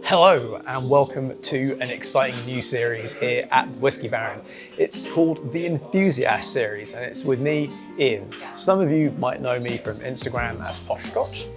Hello and welcome to an exciting new series here at Whiskey Baron. It's called the Enthusiast Series and it's with me, Ian. Some of you might know me from Instagram as PoshScotch.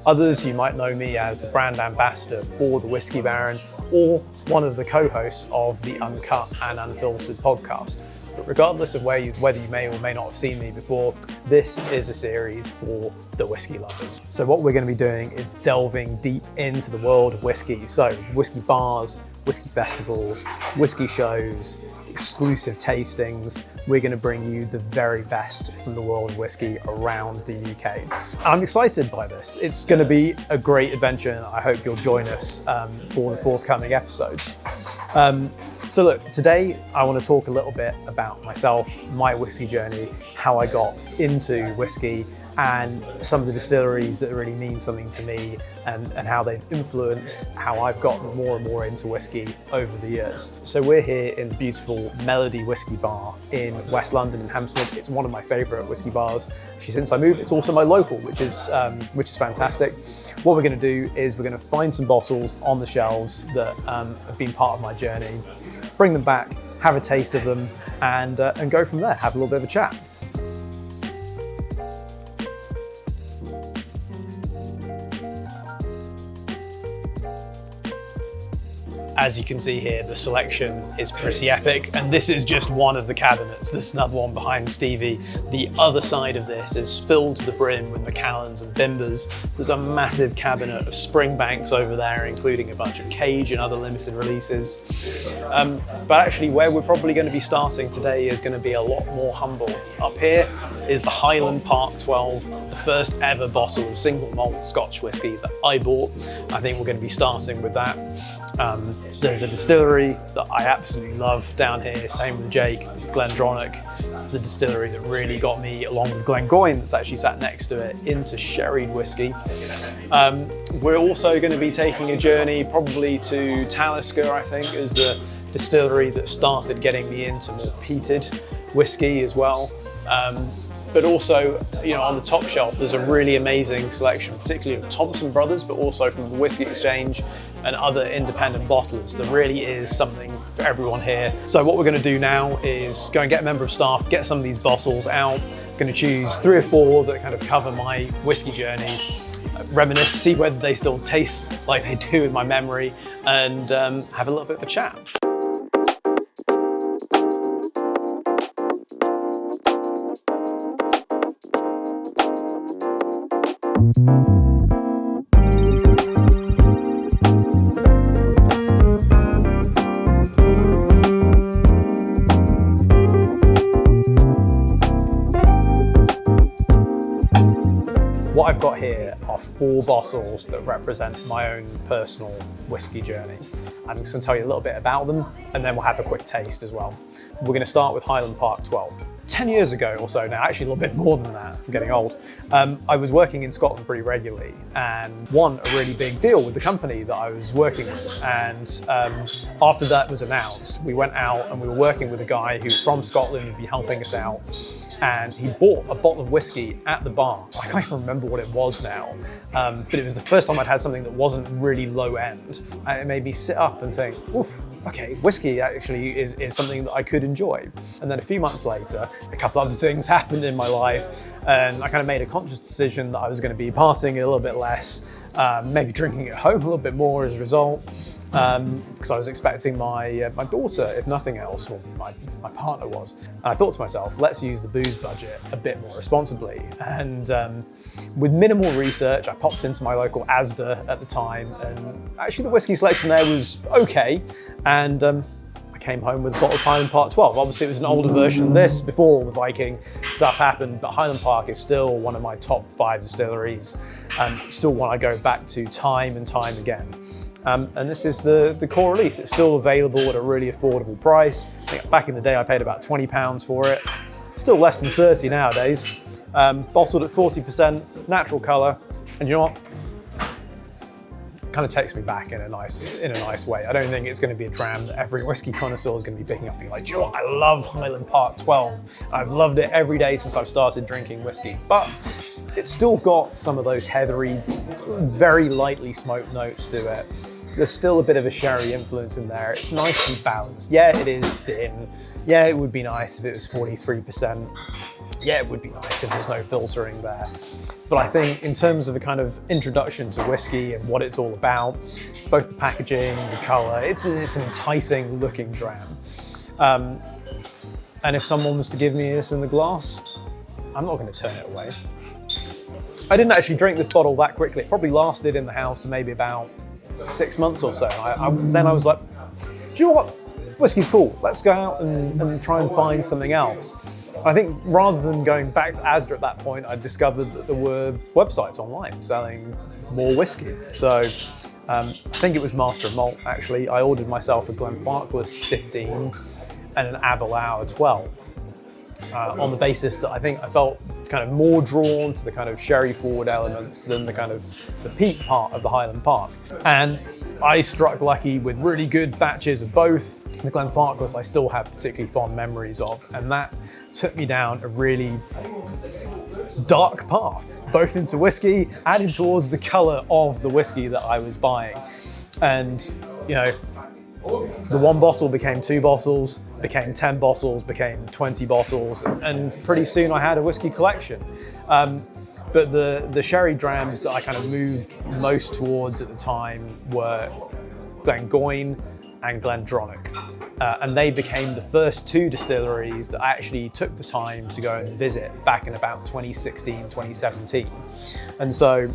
Others you might know me as the brand ambassador for the Whiskey Baron or one of the co-hosts of the Uncut and Unfiltered podcast. But regardless of whether you may or may not have seen me before, this is a series for the whiskey lovers. So what we're going to be doing is delving deep into the world of whiskey. So whiskey bars, whiskey festivals, whiskey shows, exclusive tastings. We're going to bring you the very best from the world of whiskey around the UK. I'm excited by this. It's going to be a great adventure and I hope you'll join us for the forthcoming episodes. So look, today I want to talk a little bit about myself, my whiskey journey, how I got into whiskey and some of the distilleries that really mean something to me and how they've influenced how I've gotten more and more into whiskey over the years. So we're here in the beautiful Melody Whiskey Bar in West London in Hammersmith. It's one of my favourite whiskey bars. Actually, since I moved, it's also my local, which is fantastic. What we're going to do is we're going to find some bottles on the shelves that have been part of my journey, bring them back, have a taste of them, and go from there. Have a little bit of a chat. As you can see here, the selection is pretty epic, and this is just one of the cabinets. There's another one behind Stevie. The other side of this is filled to the brim with Macallans and Bimbers. There's a massive cabinet of Springbanks over there, including a bunch of Cage and other limited releases. But actually, where we're probably going to be starting today is going to be a lot more humble. Up here is the Highland Park 12, the first ever bottle of single malt Scotch whiskey that I bought. I think we're going to be starting with that. There's a distillery that I absolutely love down here, same with Jake, it's Glendronach. It's the distillery that really got me, along with Glengoyne that's actually sat next to it, into sherried whiskey. We're also going to be taking a journey probably to Talisker, I think, is the distillery that started getting me into more peated whiskey as well. But also, you know, on the top shelf, there's a really amazing selection, particularly of Thompson Brothers, but also from the Whiskey Exchange and other independent bottlers. There really is something for everyone here. So what we're going to do now is go and get a member of staff, get some of these bottles out. I'm going to choose 3 or 4 that kind of cover my whiskey journey, reminisce, see whether they still taste like they do in my memory, and have a little bit of a chat. What I've got here are 4 bottles that represent my own personal whiskey journey. I'm just going to tell you a little bit about them and then we'll have a quick taste as well. We're going to start with Highland Park 12. 10 years ago or so now, actually a little bit more than that, I'm getting old, I was working in Scotland pretty regularly and won a really big deal with the company that I was working with. And after that was announced, we went out and we were working with a guy who's from Scotland who'd be helping us out. And he bought a bottle of whiskey at the bar. I can't even remember what it was now, but it was the first time I'd had something that wasn't really low end. And it made me sit up and think, oof, okay, whiskey actually is something that I could enjoy. And then a few months later, a couple other things happened in my life and I kind of made a conscious decision that I was going to be partying a little bit less, maybe drinking at home a little bit more as a result. Because I was expecting my daughter, if nothing else, well, my partner was. And I thought to myself, let's use the booze budget a bit more responsibly. And with minimal research, I popped into my local Asda at the time, and actually the whiskey selection there was okay. And I came home with a bottle of Highland Park 12. Obviously it was an older version of this before all the Viking stuff happened, but Highland Park is still one of my top 5 distilleries, and still one I go back to time and time again. And this is the core release. It's still available at a really affordable price. I think back in the day I paid about £20 for it. Still less than 30 nowadays. Bottled at 40%, natural colour. And you know what? It kind of takes me back in a nice way. I don't think it's going to be a dram that every whiskey connoisseur is going to be picking up and being like, do you know what? I love Highland Park 12. I've loved it every day since I've started drinking whiskey. But it's still got some of those heathery, very lightly smoked notes to it. There's still a bit of a sherry influence in there. It's nicely balanced. Yeah, it is thin. Yeah, it would be nice if it was 43%. Yeah, it would be nice if there's no filtering there. But I think in terms of a kind of introduction to whiskey and what it's all about, both the packaging, the colour, it's an enticing looking dram. And if someone was to give me this in the glass, I'm not going to turn it away. I didn't actually drink this bottle that quickly. It probably lasted in the house maybe about 6 months or so. Then I was like, do you know what? Whiskey's cool. Let's go out and try and find something else. I think rather than going back to Asda at that point, I discovered that there were websites online selling more whiskey. So I think it was Master of Malt actually. I ordered myself a Glenfarclas 15 and an Aberlour 12 on the basis that I think I felt kind of more drawn to the kind of sherry forward elements than the kind of the peat part of the Highland Park. And I struck lucky with really good batches of both. The Glenfarclas I still have particularly fond memories of, and that took me down a really dark path, both into whiskey and towards the colour of the whiskey that I was buying. And, you know, the 1 bottle became 2 bottles, became 10 bottles, became 20 bottles, and pretty soon I had a whiskey collection. But the sherry drams that I kind of moved most towards at the time were Glengoyne and Glendronach. And they became the first 2 distilleries that I actually took the time to go and visit back in about 2016, 2017. And so,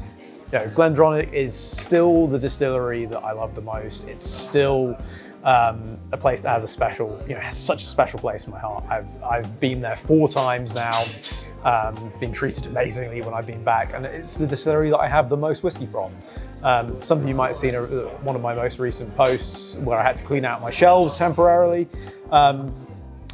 you know, Glendronach is still the distillery that I love the most. It's still a place that has a special, you know, has such a special place in my heart. I've been there 4 times now, been treated amazingly when I've been back, and it's the distillery that I have the most whiskey from. Some of you might have seen one of my most recent posts where I had to clean out my shelves temporarily.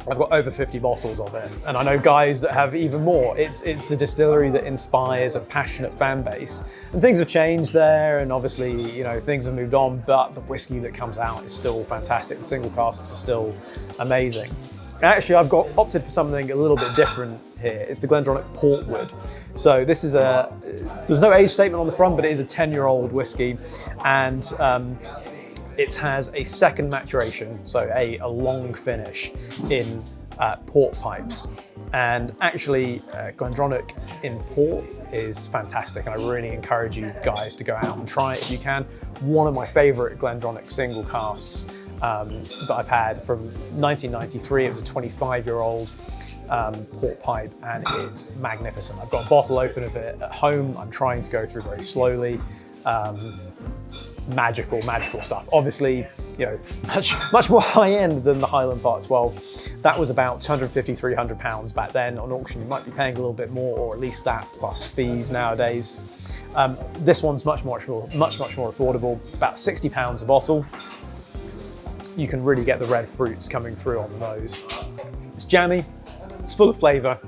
I've got over 50 bottles of it, and I know guys that have even more. It's a distillery that inspires a passionate fan base, and things have changed there, and obviously, you know, things have moved on, but the whiskey that comes out is still fantastic. The single casks are still amazing. And actually, I've opted for something a little bit different here. It's the Glendronach Portwood. So this is there's no age statement on the front, but it is a 10-year-old whiskey, and it has a second maturation, so a long finish in port pipes. And actually, Glendronach in port is fantastic, and I really encourage you guys to go out and try it if you can. One of my favourite Glendronach single casks that I've had from 1993. It was a 25-year-old port pipe, and it's magnificent. I've got a bottle open of it at home. I'm trying to go through very slowly. Magical stuff. Obviously, you know, much more high end than the Highland Park 12. That was about 250, 300 pounds back then. On auction, you might be paying a little bit more, or at least that plus fees nowadays. This one's much more affordable. It's about 60 pounds a bottle. You can really get the red fruits coming through on the nose. It's jammy. It's full of flavour.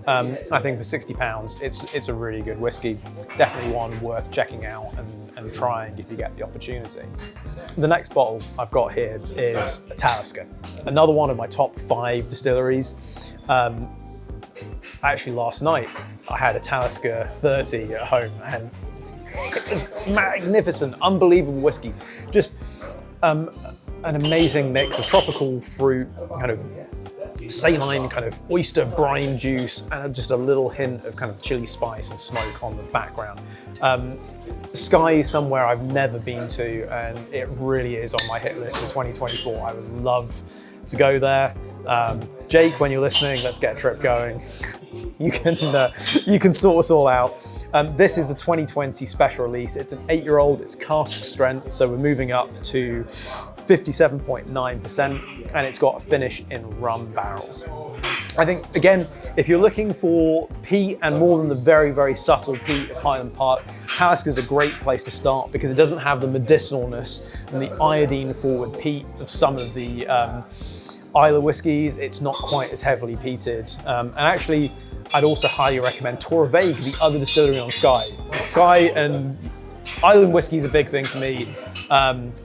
I think for 60 pounds, it's a really good whiskey. Definitely one worth checking out and trying if you get the opportunity. The next bottle I've got here is a Talisker, another one of my top 5 distilleries. Actually, last night I had a Talisker 30 at home, and it was magnificent, unbelievable whiskey. Just an amazing mix of tropical fruit, kind of saline kind of oyster brine juice, and just a little hint of kind of chili spice and smoke on the background. Skye is somewhere I've never been to, and it really is on my hit list for 2024. I would love to go there. Jake, when you're listening, let's get a trip going. You can sort us all out. This is the 2020 special release. It's an 8-year-old, it's cask strength, so we're moving up to 57.9%, and it's got a finish in rum barrels. I think, again, if you're looking for peat and more than the very, very subtle peat of Highland Park, Talisker is a great place to start because it doesn't have the medicinalness and the iodine-forward peat of some of the Islay whiskies. It's not quite as heavily peated. And actually, I'd also highly recommend Toravaig, the other distillery on Skye. Skye and Island whiskey is a big thing for me.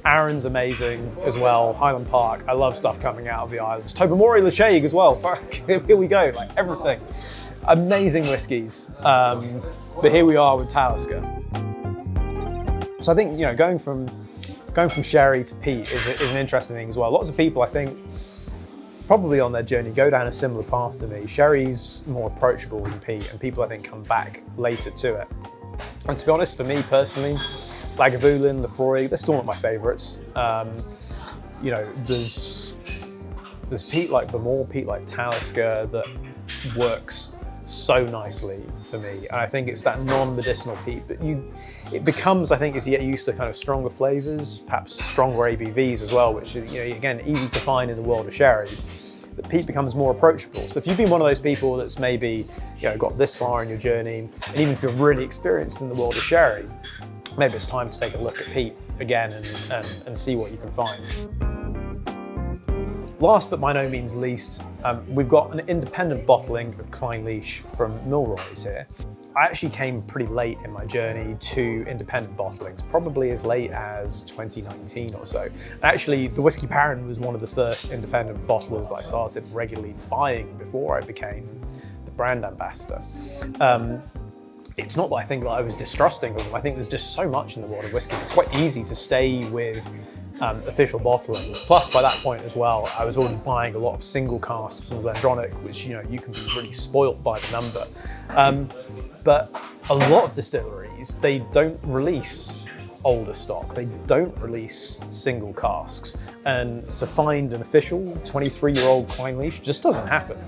Arran's amazing as well. Highland Park, I love stuff coming out of the islands. Tobermory Lachaig as well. Fuck, here we go, like everything. Amazing whiskies. But here we are with Talisker. So I think, you know, going from going from sherry to peat is an interesting thing as well. Lots of people, I think, probably on their journey go down a similar path to me. Sherry's more approachable than peat, and people I think come back later to it. And to be honest, for me personally, Lagavulin, Lefroy, they're still not my favourites. You know, there's peat like Bemore, peat like Talisker that works so nicely for me. And I think it's that non-medicinal peat, but it becomes, I think, as you get used to kind of stronger flavours, perhaps stronger ABVs as well, which is, you know, again, easy to find in the world of sherry. The peat becomes more approachable. So if you've been one of those people that's maybe, you know, got this far in your journey, and even if you're really experienced in the world of sherry, maybe it's time to take a look at peat again and see what you can find. Last but by no means least, we've got an independent bottling of Clynelish from Milroy's here. I actually came pretty late in my journey to independent bottlings, probably as late as 2019 or so. Actually, the Whiskey Baron was one of the first independent bottlers that I started regularly buying before I became the brand ambassador. It's not that I think that I was distrusting of them. I think there's just so much in the world of whiskey. It's quite easy to stay with official bottlings. Plus, by that point as well, I was already buying a lot of single casks from Glendronach, which, you know, you can be really spoilt by the number. But a lot of distilleries, they don't release older stock. They don't release single casks. And to find an official 23-year-old Clynelish just doesn't happen.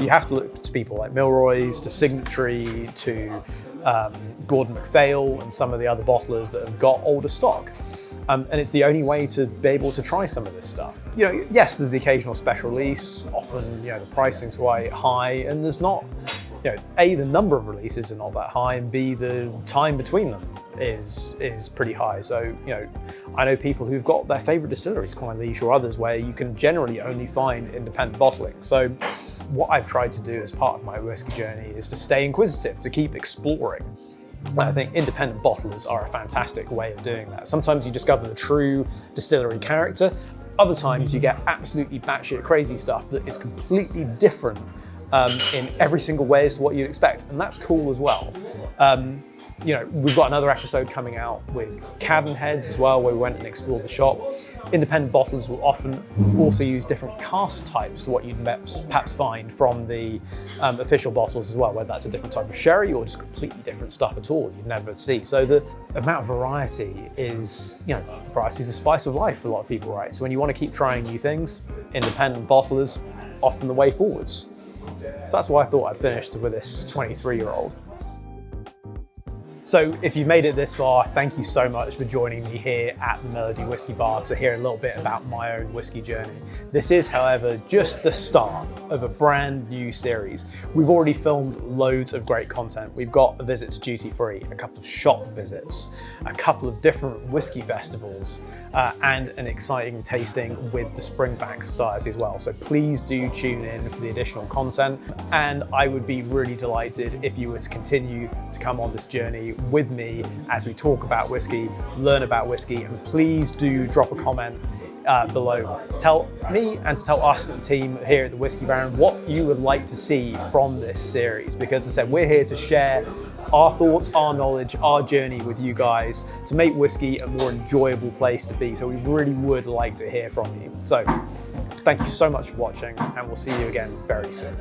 You have to look to people like Milroy's, to Signatory, to Gordon MacPhail, and some of the other bottlers that have got older stock. And it's the only way to be able to try some of this stuff. You know, yes, there's the occasional special release. Often, you know, the pricing's quite high, and there's not, you know, A, the number of releases are not that high, and B, the time between them is pretty high. So, you know, I know people who've got their favourite distilleries, Clynelish or others, where you can generally only find independent bottling. So what I've tried to do as part of my whiskey journey is to stay inquisitive, to keep exploring. I think independent bottlers are a fantastic way of doing that. Sometimes you discover the true distillery character. Other times you get absolutely batshit crazy stuff that is completely different in every single way as to what you'd expect, and that's cool as well. You know, we've got another episode coming out with Cadden Heads as well, where we went and explored the shop. Independent bottlers will often also use different cask types to what you'd perhaps find from the official bottles as well, whether that's a different type of sherry or just completely different stuff at all you'd never see. So the amount of variety is, you know, the variety is the spice of life for a lot of people, right? So when you want to keep trying new things, independent bottlers, often the way forwards. So that's why I thought I'd finished with this 23-year-old. So if you've made it this far, thank you so much for joining me here at the Melody Whiskey Bar to hear a little bit about my own whiskey journey. This is, however, just the start of a brand new series. We've already filmed loads of great content. We've got a visit to Duty Free, a couple of shop visits, a couple of different whiskey festivals, and an exciting tasting with the Springbank Society as well. So please do tune in for the additional content. And I would be really delighted if you were to continue to come on this journey with me as we talk about whiskey, learn about whiskey, and please do drop a comment below to tell me and to tell us, the team here at the Whiskey Baron, what you would like to see from this series. Because as I said, we're here to share our thoughts, our knowledge, our journey with you guys to make whiskey a more enjoyable place to be. So we really would like to hear from you. So thank you so much for watching, and we'll see you again very soon.